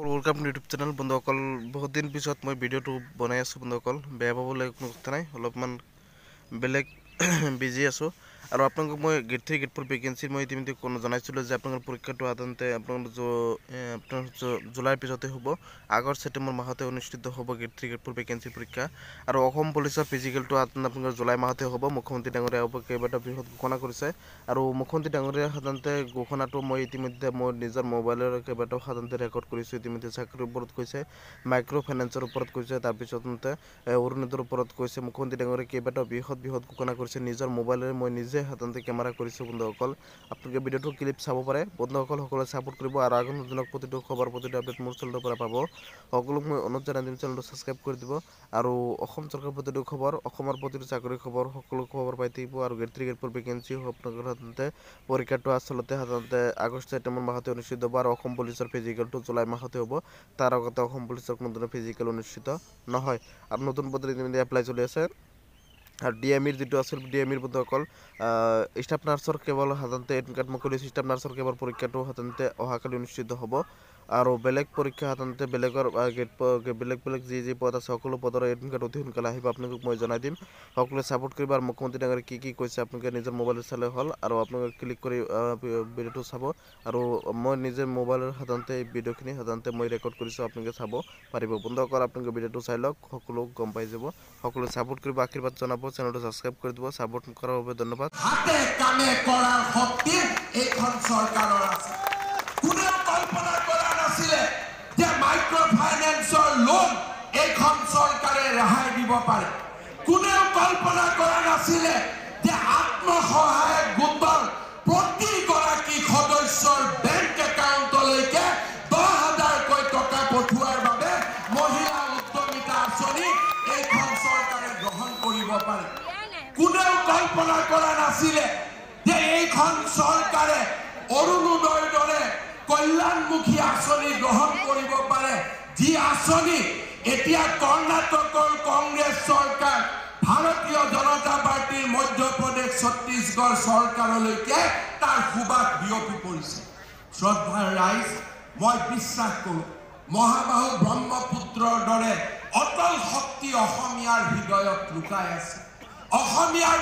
welcome to YouTube channel বন্ধুসকল বহুত দিন পিছত মই ভিডিঅ'টো বনাই আছোঁ বন্ধুসকল বেয়া পাবলৈ কোনো কথা নাই অলপমান বেলেগ বিজি আছোঁ আৰু আপোনালোকক মই গেট 3 গেট 4 ভেকেঞ্চি মই ইতিমধ্যে কোনো জনাইছিলোঁ যে আপোনালোকৰ পৰীক্ষাটো সাধাৰণতে আপোনাৰ জুলাইৰ পিছতে হ'ব আগষ্ট ছেপ্টেম্বৰ মাহতে অনুষ্ঠিত হ'ব গেট 3 গেট 4 ভেকেঞ্চিৰ পৰীক্ষা আৰু অসম পুলিচৰ ফিজিকেলটো আপোনাৰ জুলাই মাহতে হ'ব মুখ্যমন্ত্ৰী ডাঙৰীয়া কেইবাটা বৃহৎ ঘোষণা কৰিছে আৰু মুখ্যমন্ত্ৰী ডাঙৰীয়া সাধাৰণতে ঘোষণাটো মই ইতিমধ্যে মোৰ নিজৰ মোবাইলৰ কেইবাটাও সাধাৰণতে ৰেকৰ্ড কৰিছোঁ ইতিমধ্যে চাকৰিৰ ওপৰত কৈছে মাইক্ৰ' ফাইনেন্সৰ ওপৰত কৈছে তাৰপিছতে অৰুণোদয়ৰ ওপৰত কৈছে মুখ্যমন্ত্ৰী ডাঙৰীয়া কেইবাটাও বৃহৎ ঘোষণা কৰিছে নিজৰ মোবাইলেৰে মই নিজে সাধাৰণতে কেমেৰা কৰিছোঁ বন্ধুসকল আপোনালোকে ভিডিঅ'টো ক্লিপ চাব পাৰে বন্ধুসকল সকলোৱে ছাপোৰ্ট কৰিব আৰু আগন্তুক প্ৰতিটো খবৰ প্ৰতিটো আপডেট মোৰ চেনেলৰ পৰা পাব সকলোক মই অনুৰোধ জনাই দিম চেনেলটো ছাবস্ক্ৰাইব কৰি দিব আৰু অসম চৰকাৰৰ প্ৰতিটো খবৰ অসমৰ প্ৰতিটো চাকৰিৰ খবৰ সকলো খবৰ পাই থাকিব আৰু গেট 3 গেট 4 ভেকেঞ্চি আপোনালোকৰ সাধাৰণতে পৰীক্ষাটো আচলতে সাধাৰণতে আগষ্ট ছেপ্টেম্বৰ মাহতে অনুষ্ঠিত হ'ব আৰু অসম পুলিচৰ ফিজিকেলটো জুলাই মাহতে হ'ব তাৰ আগতে অসম পুলিচৰ কোনো ধৰণৰ ফিজিকেল অনুষ্ঠিত নহয় আৰু নতুন পদ্ধতি ইতিমধ্যে এপ্লাই চলি আছে আৰু ডিএমিৰ যিটো আছিল ডিএমিৰ বন্ধুসকল ষ্টাফ নাৰ্ছৰ কেৱল সাধাৰণতে এডমিট কাৰ্ড মুকলি ষ্টাফ নাৰ্ছৰ কেৱল পৰীক্ষাটো সাধাৰণতে অহাকালি অনুষ্ঠিত হ'ব আৰু বেলেগ পৰীক্ষা সাধাৰণতে বেলেগৰ বেলেগ যি পদ আছে সকলো পদৰ এডমিট কাৰ্ড অতি সোনকালে আহিব আপোনালোকক মই জনাই দিম সকলোৱে ছাপোৰ্ট কৰিব আৰু মুখ্যমন্ত্ৰী ডাঙৰীয়াই কি কৈছে আপোনালোকে নিজৰ মোবাইলত চালে হ'ল আৰু আপোনালোকে ক্লিক কৰি ভিডিঅ'টো চাব আৰু মই নিজে মোবাইলৰ সাধাৰণতে এই ভিডিঅ'খিনি সাধাৰণতে মই ৰেকৰ্ড কৰিছোঁ আপোনালোকে চাব পাৰিব বন্ধুসকল আপোনালোকে ভিডিঅ'টো চাই লওক সকলো গম পাই যাব সকলোৱে ছাপোৰ্ট কৰিব আশীৰ্বাদ জনাব চেনেলটো ছাবস্ক্ৰাইব কৰি দিব ছাপোৰ্ট কৰাৰ বাবে ধন্যবাদ হাতে কামে কৰাৰ শক্তি এইখন চৰকাৰৰ আছে কোনেও কল্পনা কৰা নাছিলে যে মাইক্ৰ' ফাইনেন্সৰ লোন এইখন চৰকাৰে ৰেহাই দিব পাৰে কোনেও কল্পনা কৰা নাছিলে যে আত্মসহায়ক গোটৰ প্ৰতিগৰাকী সদস্যৰ বেংক একাউণ্টলৈকে 10,000কৈ টকা পঠোৱাৰ বাবে মহিলা উদ্যমিতা আঁচনি এইখন চৰকাৰে গ্ৰহণ কৰিব পাৰে কোনেও কল্পনা কৰা নাছিলে যে এইখন চৰকাৰে অৰুণোদয়ৰ দৰে কল্যাণমুখী আঁচনি গ্ৰহণ কৰিব পাৰে যি আঁচনি এতিয়া কৰ্ণাটকৰ কংগ্ৰেছ চৰকাৰ ভাৰতীয় জনতা পাৰ্টিৰ মধ্যপ্ৰদেশ ছত্তীশগড় চৰকাৰলৈকে তাৰ সুবাস বিয়পি পৰিছে শ্ৰদ্ধাৰ ৰাইজ মই বিশ্বাস কৰোঁ মহাবাহু ব্ৰহ্মপুত্ৰৰ দৰে অটল শক্তি অসমীয়াৰ হৃদয়ত লুকাই আছে অসমীয়াৰ